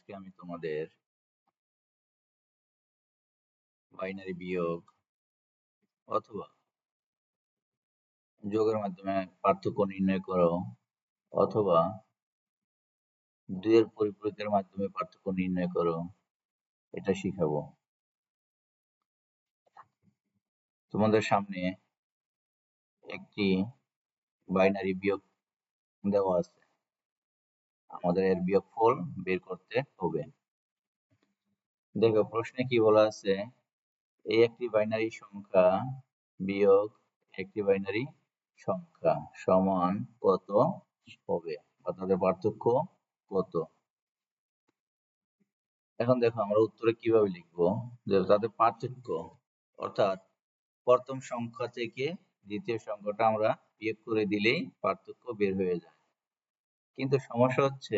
আজকে আমি তোমাদের বাইনারি বিয়োগ অথবা যোগের মাধ্যমে পার্থক্য নির্ণয় করো অথবা দুইয়ের পরিপূরকের মাধ্যমে পার্থক্য নির্ণয় করো এটা শিখাবো। তোমাদের সামনে একটি বাইনারি বিয়োগ দেওয়া আছে, আমাদের এর বিয়োগফল বের করতে হবে। দেখো প্রশ্নে কি বলা আছে, এই একটি বাইনারি সংখ্যা বিয়োগ একটি বাইনারি সংখ্যা সমান কত হবে বা তাদের পার্থক্য কত। এখন দেখো আমরা উত্তরে কিভাবে লিখবো, যে তাদের পার্থক্য অর্থাৎ প্রথম সংখ্যা থেকে দ্বিতীয় সংখ্যাটা আমরা বিয়োগ করে দিলেই পার্থক্য বের হয়ে যায়। কিন্তু সমস্যা হচ্ছে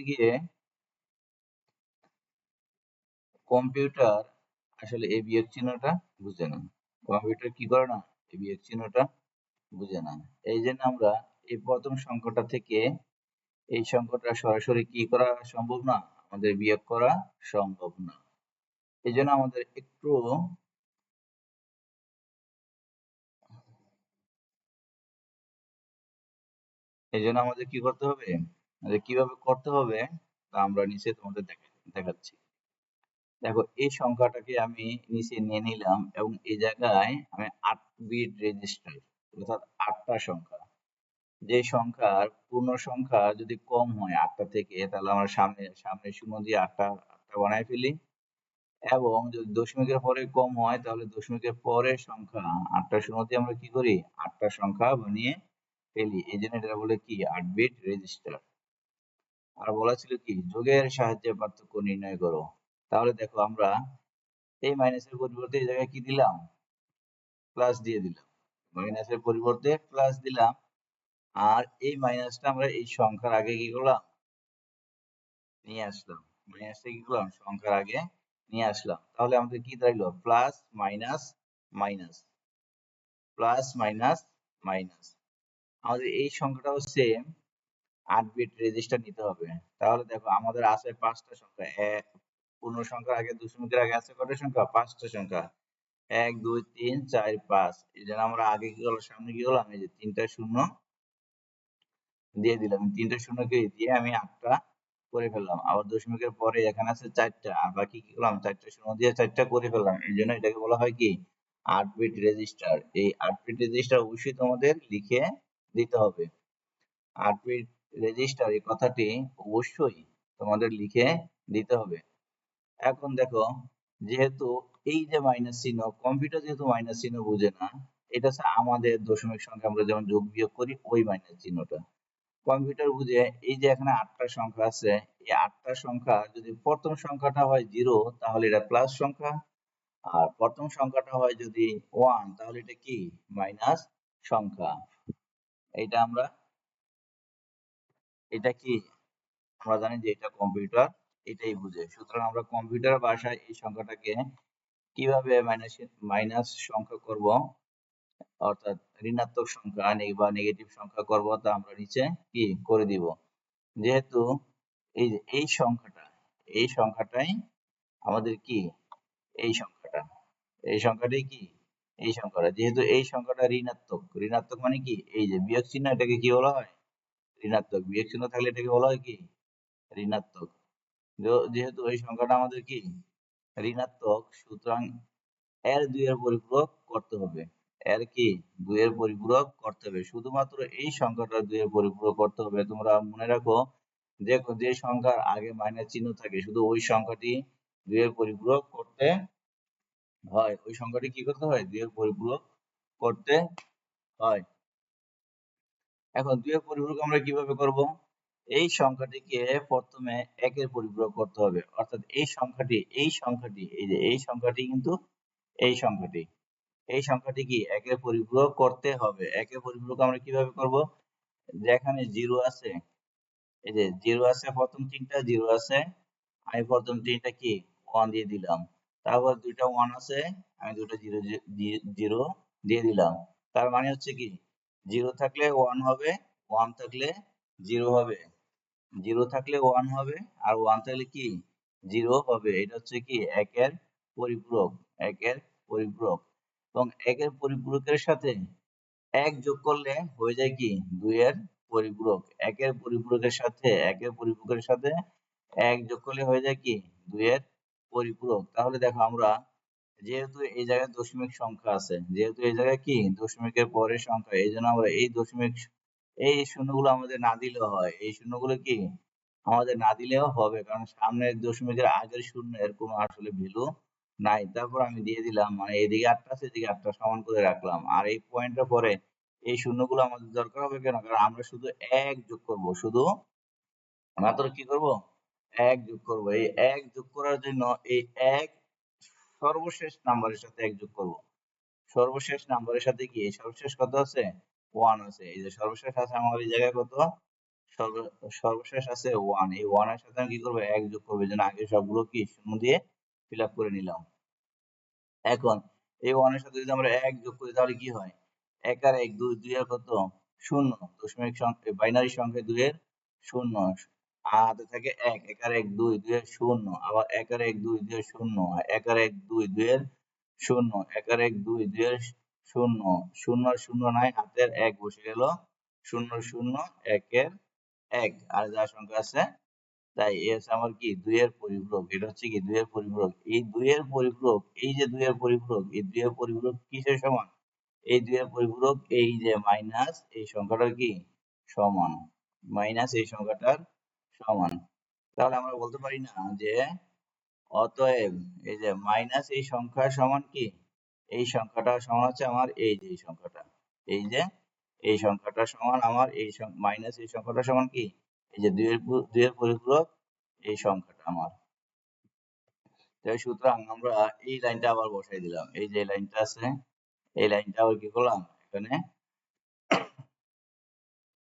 গিয়ে কম্পিউটার আসলে এই বিয়োগ চিহ্নটা বুঝে না। কম্পিউটার কি করে না, এই বিয়োগ চিহ্নটা বুঝে না। এই জন্য আমরা এই প্রথম সংখ্যাটা থেকে এই সংখ্যাটা সরাসরি কি করা সম্ভব না, আমাদের বিয়োগ করা সম্ভব না। এই জন্য আমাদের কি করতে হবে, কিভাবে করতে হবে তা আমরা নিচে তোমাদের দেখাচ্ছি। দেখো এই সংখ্যাটাকে আমি নিচে নিয়ে নিলাম এবং এই জায়গায় আমি 8 বিট রেজিস্টার অর্থাৎ 8টা সংখ্যা, যে সংখ্যার পূর্ণ সংখ্যা যদি কম হয় 8টা থেকে, তাহলে আমরা সামনে শূন্য দিয়ে 8টা বানায় ফেলি, এবং যদি দশমিকের পরে কম হয় তাহলে দশমিকের পরের সংখ্যা 8টা শূন্য দিয়ে আমরা কি করি, 8টা সংখ্যা বানিয়ে ফেলি। এই জন্য এটা বলে কি 8 বিট রেজিস্টার। আর বলা ছিল কি যোগের সাহায্যে পার্থক্য নির্ণয় করো। তাহলে দেখো আমরা এই মাইনাসের পরিবর্তে এই জায়গায় কি দিলাম, প্লাস দিয়ে দিলাম, মাইনাসের পরিবর্তে প্লাস দিলাম। আর এই মাইনাসটা আমরা এই সংখ্যার আগে কি করলাম, নিয়ে আসলাম। মাইনাসটা কি করলাম, সংখ্যার আগে নিয়ে আসলাম। তাহলে আমাদের কি দাঁড়াইলো, plus minus minus, plus minus minus. আমাদের এই সংখ্যাটাও সেম 8 বিট রেজিস্টার নিতে হবে। তাহলে দেখো আমাদের আছে 5টা সংখ্যা, পূর্ণ সংখ্যার আগে দশমিকের আগে আছে কয়টা সংখ্যা, 5টা সংখ্যা, 1 2 3 4 5। এই জন্য আমরা আগে কি করলাম, সামনে কি করলাম, এই যে 3টা শূন্য দিয়ে দিলাম, 3টা শূন্যকে দিয়ে আমি 8টা করে ফেললাম। আবার দশমিকের পরে এখানে আছে 4টা, আর বাকি কি করলাম, 4টা শূন্য দিয়ে 4টা করে ফেললাম। এই জন্য এটাকে বলা হয় কি 8 বিট রেজিস্টার। এই 8 বিট রেজিস্টার অবশ্যই তোমাদের লিখে দিতে হবে। 8 বিট রেজিস্টার এই কথাটি অবশ্যই তোমাদের লিখে দিতে হবে। এখন দেখো, যেহেতু এই যে মাইনাস চিহ্ন, কম্পিউটার যেহেতু মাইনাস চিহ্ন বুঝে না, এটা হচ্ছে আমাদের দশমিক সংখ্যা আমরা যেমন যোগ বিয়োগ করি ওই মাইনাস চিহ্নটা কম্পিউটার বুঝে। এই যে এখানে 8টা সংখ্যা আছে, এই 8টা সংখ্যা যদি প্রথম সংখ্যাটা হয় 0 তাহলে এটা প্লাস সংখ্যা, আর প্রথম সংখ্যাটা হয় যদি 1 তাহলে এটা কি মাইনাস সংখ্যা। এটা আমরা এটা কি আমরা জানি যে এটা কম্পিউটার এটাই বুঝে। সুতরাং আমরা কম্পিউটার ভাষায় এই সংখ্যাটাকে কিভাবে মাইনাস সংখ্যা করব, অর্থাৎ ঋণাত্মক সংখ্যা বা নেগেটিভ সংখ্যা করব, তা আমরা নিচে কি করে দিব। যেহেতু এই যে এই সংখ্যাটাই আমাদের কি এই সংখ্যাটাই কি এই সংখ্যাটা, যেহেতু এই সংখ্যাটা ঋণাত্মক, ঋণাত্মক মানে কি এই যে বিয়োগ চিহ্ন, এটাকে কি বলা হয়, ঋণাত্মক। বিয়োগ চিহ্ন থাকলে এটাকে বলা হয় কি ঋণাত্মক। যেহেতু এই সংখ্যাটা আমাদের কি ঋণাত্মক, সুতরাং এর 2 এর পরিপূরক করতে হবে। এর কি 2 এর পরিপূরক করতে হবে, শুধুমাত্র এই সংখ্যাটা 2 এর পরিপূরক করতে হবে। তোমরা মনে রাখো, যে সংখ্যার আগে মাইনাস চিহ্ন থাকে শুধু ওই সংখ্যাটি 2 এর পরিপূরক করতে হয়, ওই সংখ্যাটি কি করতে হয়, 2 এর পরিপূরক করতে হয়। এখন 2 এর পরিপূরক আমরা কিভাবে করব, এই সংখ্যাটিকে প্রথমে 1 এর পরিপূরক করতে হবে, অর্থাৎ এই সংখ্যাটি এই যে এই সংখ্যাটি কিন্তু এই সংখ্যাটি কি 1 এর পরিপূরক করতে হবে। 1 এর পরিপূরক আমরা কিভাবে করব, যেখানে 0 আছে, এই যে 0 আছে, প্রথম 3টা 0 আছে, আমি প্রথম 3টা কি 1 দিয়ে দিলাম। তারপর দুইটা 1 আছে, আমি দুটো 0 দিয়ে দিলাম। তার মানে হচ্ছে কি জিরো থাকলে ওয়ান হবে, ওয়ান থাকলে জিরো হবে, জিরো থাকলে ওয়ান হবে, আর ওয়ান থাকলে কি জিরো হবে। এটা হচ্ছে কি একের পরিপূরক, একের পরিপূরক। এবং একের পরিপূরকের সাথে এক যোগ করলে হয়ে যায় কি দুইয়ের পরিপূরক। একের পরিপূরকের সাথে, একের পরিপূরকের সাথে এক যোগ করলে হয়ে যায় কি দুইয়ের পরিপূরক। তাহলে দেখো আমরা যেহেতু এই জায়গায় দশমিক সংখ্যা আছে, যেহেতু এই জায়গায় কি দশমিকের পরের সংখ্যা, এই জন্য আমরা এই দশমিক, এই শূন্যগুলো আমাদের না দিলেও হয়, এই শূন্যগুলো কি আমাদের না দিলেও হবে, কারণ সামনের দশমিকের আগের শূন্যের কোনো আসলে ভ্যালু নাই। তারপর আমি দিয়ে দিলাম, মানে এদিকে 8টা আছে, এদিকে 8টা সমান করে রাখলাম। আর এই পয়েন্টের পরে এই শূন্যগুলো আমাদের দরকার হবে কেন? কারণ আমরা শুধু এক যোগ করব, শুধু মাত্র কি করব এক যোগ করব। এই এক যোগ করার জন্য এই এক সর্বশেষ নাম্বারের সাথে এক যোগ করব। সর্বশেষ নাম্বারের সাথে কি সর্বশেষ কত আছে ওয়ান আছে। এই যে সর্বশেষ আছে আমার এই জায়গায় কত সর্বশেষ আছে ওয়ান। এই ওয়ান এর সাথে আমি কি করবো এক যোগ করবো, এই জন্য আগে সবগুলো কি শূন্য দিয়ে ফিল আপ করে নিলাম। এখন এই ওয়ান এর সাথে যদি আমরা এক যোগ করি তাহলে কি হয়, এক আর এক দুই, দুই আর কত শূন্য, দশমিক সংখ্যা বাইনারি সংখ্যা দুই এর শূন্য, আর হাতে থাকে এক, এক আর এক দুই, দুই এর শূন্য, আবার এক আর এক দুই, দুই এর শূন্য, এক আর এক দুই, দুই এর শূন্য, এক আর এক দুই, দুই এর শূন্য, শূন্য আর শূন্য নাই, হাতের এক বসে গেল, শূন্য শূন্য একের এক, আর যা সংখ্যা আছে তাই এ হচ্ছে আমার কি দুইয়ের পরিপূরক। এটা হচ্ছে কি দুইয়ের পরিপূরক। এই দুইয়ের পরিপূরক, এই যে দুইয়ের পরিপূরক, এই দুইয়ের পরিপূরক কিসের সমান? এই দুইয়ের পরিপূরক এই যে মাইনাস এই সংখ্যাটার কি সমান, মাইনাস এই সংখ্যাটার সমান। তাহলে আমরা বলতে পারি না যে অতএব এই যে মাইনাস এই সংখ্যার সমান কি এই সংখ্যাটা সমান হচ্ছে আমার এই যে এই সংখ্যাটা, এই যে এই সংখ্যাটা সমান আমার এই মাইনাস এই সংখ্যাটা সমান কি এই যে দুইয়ের পরিপূরক এই সংখ্যাটা আমার। তাই সুতরাং আমরা এই লাইনটা আবার বসাই দিলাম, এই যে লাইনটা আছে এই লাইনটা আবার কি করলাম এখানে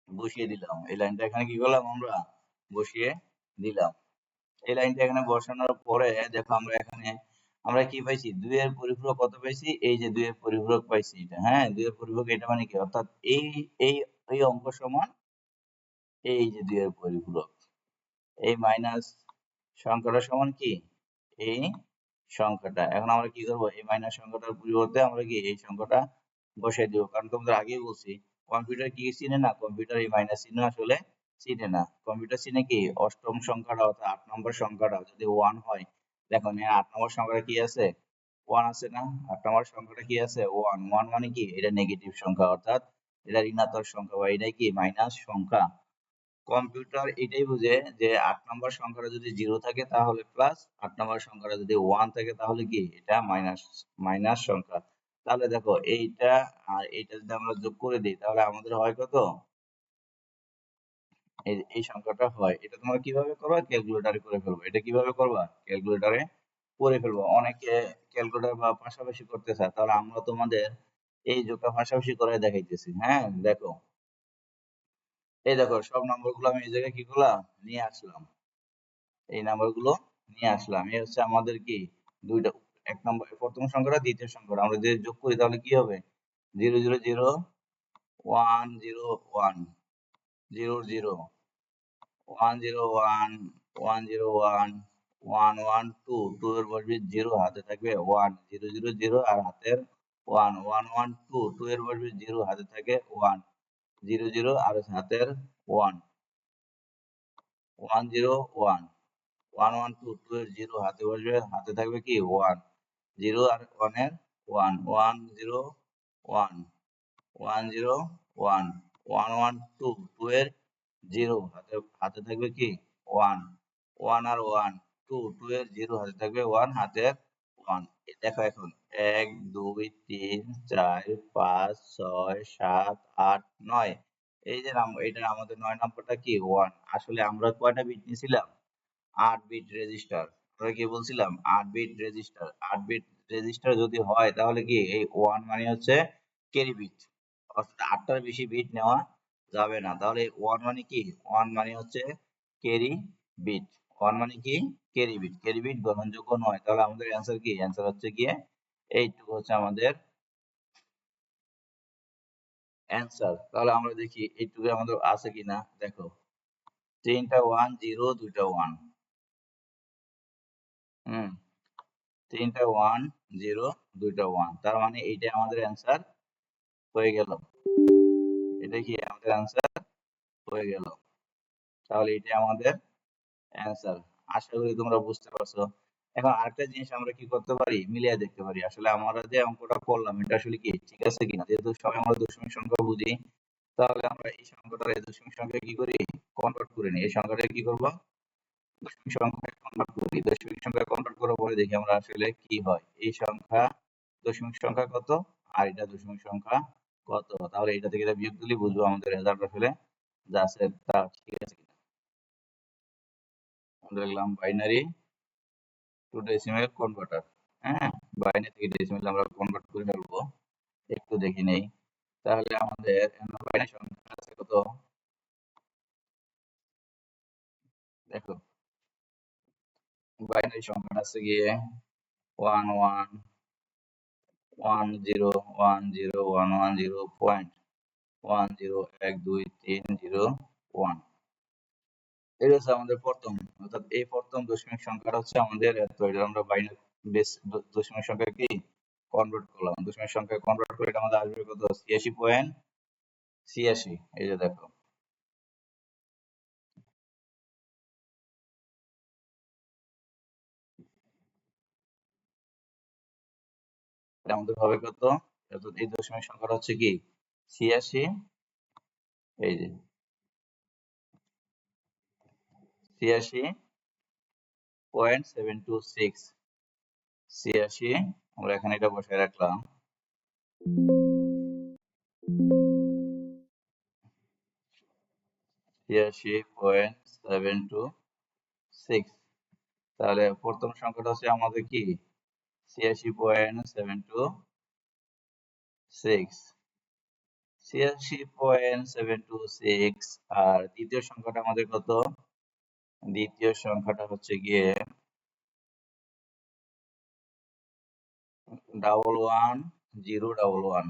বসিয়ে দিলাম, এই লাইনটা এখানে কি করলাম আমরা বসিয়ে দিলাম। এই লাইনটা এখানে বসানোর পরে দেখো আমরা এখানে আমরা কি পাইছি দুইয়ের পরিপূরক কত পাইছি, এই যে দুইয়ের পরিপূরক পাইছি এটা, হ্যাঁ দুইয়ের পরিপূরক এটা মানে কি অর্থাৎ এই এই এই অঙ্ক সমান এই যে দুইয়ের পরিপূরক, এই মাইনাস সংখ্যাটা সমান কি এই সংখ্যাটা। এখন আমরা কি করব এই মাইনাস সংখ্যাটার পরিবর্তে আমরা কি এই সংখ্যাটা বসাই দেব, কারণ তোমাদের আগেই বলছি কম্পিউটার কি চিনে না, কম্পিউটার এই মাইনাস চিহ্ন আসলে চিনে না। কম্পিউটার চিনে কি অষ্টম সংখ্যাটা অর্থাৎ 8 নম্বর সংখ্যাটা যদি 1 হয়, দেখো এখানে 8 নম্বর সংখ্যাটা কি আছে 1 আছে না, 8 নম্বর সংখ্যাটা কি আছে 1, 1 মানে কি এটা নেগেটিভ সংখ্যা, অর্থাৎ এটা ঋণাত্মক সংখ্যা বা এটাই কি মাইনাস সংখ্যা। কম্পিউটার এটাই বুঝে যে 8 নম্বর সংখ্যাটা যদি 0 থাকে তাহলে প্লাস, 8 নম্বর সংখ্যাটা যদি 1 থাকে তাহলে কি এটা মাইনাস, মাইনাস সংখ্যা। তাহলে দেখো এইটা আর এইটা যদি আমরা যোগ করে দিই তাহলে আমাদের হয় কত, এই সংখ্যাটা হয়। এটা তোমরা কিভাবে করবা ক্যালকুলেটরে করে ফেলবো, এটা কিভাবে করবা ক্যালকুলেটরে করে ফেলবো। অনেকে ক্যালকুলেটর বা পাশাপাশি করতে চায়, তাহলে আমরা তোমাদের এই যোগটা পাশাপাশি করে দেখাইতেছি। হ্যাঁ দেখো এই দেখো সব নম্বরগুলো আমি এই জায়গায় কি করলাম নিয়ে আসলাম, এই নাম্বারগুলো নিয়ে আসলাম। এই হচ্ছে আমাদের কি দুইটা, এক নম্বর প্রথম সংখ্যাটা দ্বিতীয় সংখ্যাটা আমরা যদি যোগ করি তাহলে কি হবে 0 0 0 1 0 1 0 0 1 0 1 1 0 1 1 1 2 2 এর বসবে 0 হাতে থাকবে 1 0 0 0 আর হাতের 1 1 1 2 2 এর বসবে 0 হাতে থাকে 1 0 0 আর হাতের 1 1 0 1 1 1 2 2 এর 0 হাতে বসবে, হাতে থাকবে কি 1 0 আর 1 এর 1 1 0 1 1 0 1 1 1 2 2 এর 0 হাতে হাতে থাকবে কি 1 1 আর 1 2 2 এর 0 হাতে থাকবে 1 হাতের 1। দেখো এখন 1 2 3 4 5 6 7 8 9, এই যে এটা আমাদের 9 নাম্বারটা কি 1। আসলে আমরা কয়টা বিট নিয়েছিলাম 8 বিট রেজিস্টার, আমরা কি বলছিলাম 8 বিট রেজিস্টার। 8 বিট রেজিস্টার যদি হয় তাহলে কি এই 1 মানে হচ্ছে ক্যারি বিট, অর্থাৎ 8টার বেশি বিট নেওয়া যাবে না। তাহলে 1 মানে কি 1 মানে হচ্ছে ক্যারি বিট, 1 মানে কি ক্যারি বিট, ক্যারি বিট গ্রহণযোগ্য নয়। তাহলে আমাদের অ্যান্সার কি অ্যান্সার হচ্ছে গিয়ে এইটুকু হচ্ছে আমাদের অ্যান্সার। তাহলে আমরা দেখি এইটুকু আমাদের আছে কিনা। দেখো 3টা 1 0 2টা 1। হুম 3টা 1 0 2টা 1, তার মানে এইটাই আমাদের অ্যান্সার হয়ে গেল। এটা কি আমাদের অ্যান্সার হয়ে গেল। তাহলে এটা আমাদের অ্যান্সার। আশা করি তোমরা বুঝতে পারছো। এখন আরেকটা জিনিস আমরা কি করতে পারি, মিলিয়ে দেখতে পারি আসলে আমরা যে অঙ্কটা করলাম এটা আসলে কি ঠিক আছে কিনা। যেহেতু সবাই আমরা দশমিক সংখ্যা বুঝি, তাহলে আমরা এই সংখ্যাটা এই দশমিক সংখ্যা কি করি, কনভার্ট করে নিই। এই সংখ্যাটা কি করব, দশমিক সংখ্যায় কনভার্ট করি। দশমিক সংখ্যায় কনভার্ট করার পরে দেখি আমরা আসলে কি হয়। এই সংখ্যা দশমিক সংখ্যা কত আর এটা দশমিক সংখ্যা কত, তাহলে এটা থেকে এটা বিয়োগ দিলে বুঝবো আমাদের রেজাল্ট আসলে যা আছে তা ঠিক আছে কিনা। আমরা লিখলাম বাইনারি টু ডেসিমাল কনভার্টার। হ্যাঁ, বাইনারি থেকে ডেসিমাল আমরা কনভার্ট করে ফেলবো। একটু দেখি নেই। তাহলে আমাদের বাইনারি সংখ্যা আছে কত, দেখো বাইনারি সংখ্যা আছে গিয়ে 1 1 1 0 1 0 1 1 0 পয়েন্ট 1 0 1 2 3 0 1। এটা হচ্ছে আমাদের প্রথম, অর্থাৎ এই প্রথম দশমিক সংখ্যাটা হচ্ছে আমাদের এত। এটা আমরা বাইনারি বেস দশমিক সংখ্যা কি কনভার্ট করলাম। দশমিক সংখ্যা কনভার্ট করে এটা আমাদের আসবে কত, 86.86। এই যে দেখো এটা আমাদের হবে কত, অর্থাৎ এই দশমিক সংখ্যাটা হচ্ছে কি 86। এই যে 86.726। 86, আমরা এখানে এটা বসায় রাখলাম। 86.726। তাহলে প্রথম সংখ্যাটা হচ্ছে আমাদের কি 86.726। 86.726। আর দ্বিতীয় সংখ্যাটা আমাদের কত, দ্বিতীয় সংখ্যাটা হচ্ছে গিয়ে 11011।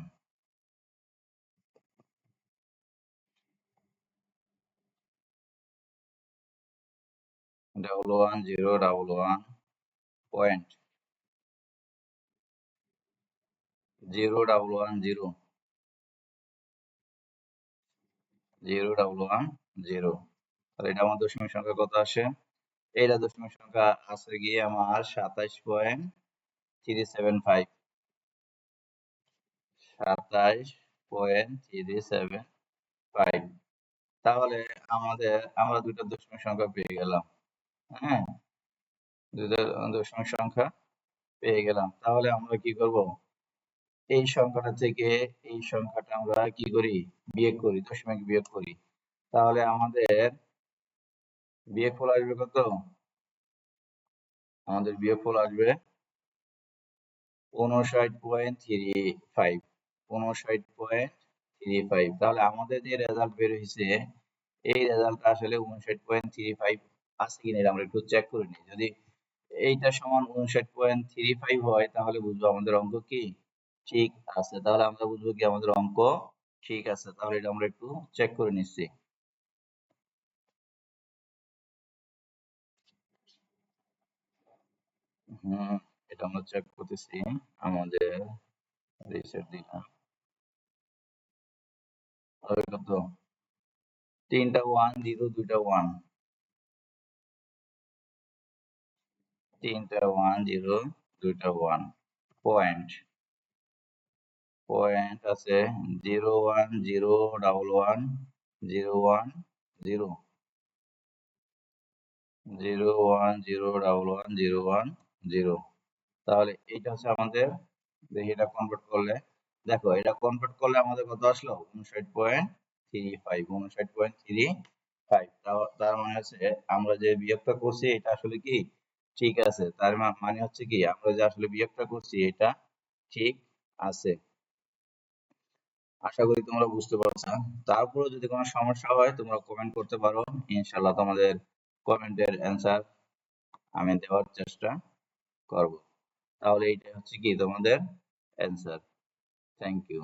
11011 পয়েন্ট 0110 0110। তাহলে এটা আমার দশমিক সংখ্যা কত আসে, এইটা দশমিক সংখ্যা আছে গিয়ে আমার 27.375। 27.375। তাহলে আমরা দুটো দশমিক সংখ্যা পেয়ে গেলাম। হ্যাঁ, দুটো দশমিক সংখ্যা পেয়ে গেলাম। তাহলে আমরা কি করব, এই সংখ্যাটা থেকে এই সংখ্যাটা আমরা কি করি, বিয়োগ করি, দশমিক বিয়োগ করি। তাহলে আমাদের বিয়োগফল আসবে কত, আমাদের বিয়োগফল আসবে 59.35। 59.35। তাহলে আমাদের যে রেজাল্ট বের হয়েছে এই রেজাল্টটা আসলে 59.35 আছে কিনা এটা আমরা একটু চেক করে নিই। যদি এইটা সমান 59.35 হয় তাহলে বুঝবো আমাদের অঙ্ক কি ঠিক আছে। তাহলে আমরা বুঝবো কি আমাদের অঙ্ক ঠিক আছে। তাহলে এটা আমরা একটু চেক করে নিচ্ছি। হুম, এটা আমরা চেক করতেছি। আমাদের রিসেট দিলাম হবে কত, 3টা 1 0 2টা 1। 3টা 1 0 2টা 1 পয়েন্ট পয়েন্ট আছে 0 1 0 1 1 0 1 0 0 1 0 1 1 0 1 0। তাহলে এটা হচ্ছে আমাদের, দেখি এটা কনভার্ট করলে, দেখো এটা কনভার্ট করলে আমাদের কত আসলো 59.35। 59.35। তার মানে হচ্ছে আমরা যে বিয়োগটা করছি এটা আসলে কি ঠিক আছে। তার মানে হচ্ছে কি আমরা যে আসলে বিয়োগটা করছি এটা ঠিক আছে। আশা করি তোমরা বুঝতে পারছো। তারপরে যদি কোনো সমস্যা হয় তোমরা কমেন্ট করতে পারো, ইনশাআল্লাহ তোমাদের কমেন্টের অ্যান্সার আমি দেওয়ার চেষ্টা করব। তাহলে এইটা হচ্ছে কি তোমাদের অ্যান্সার। Thank you.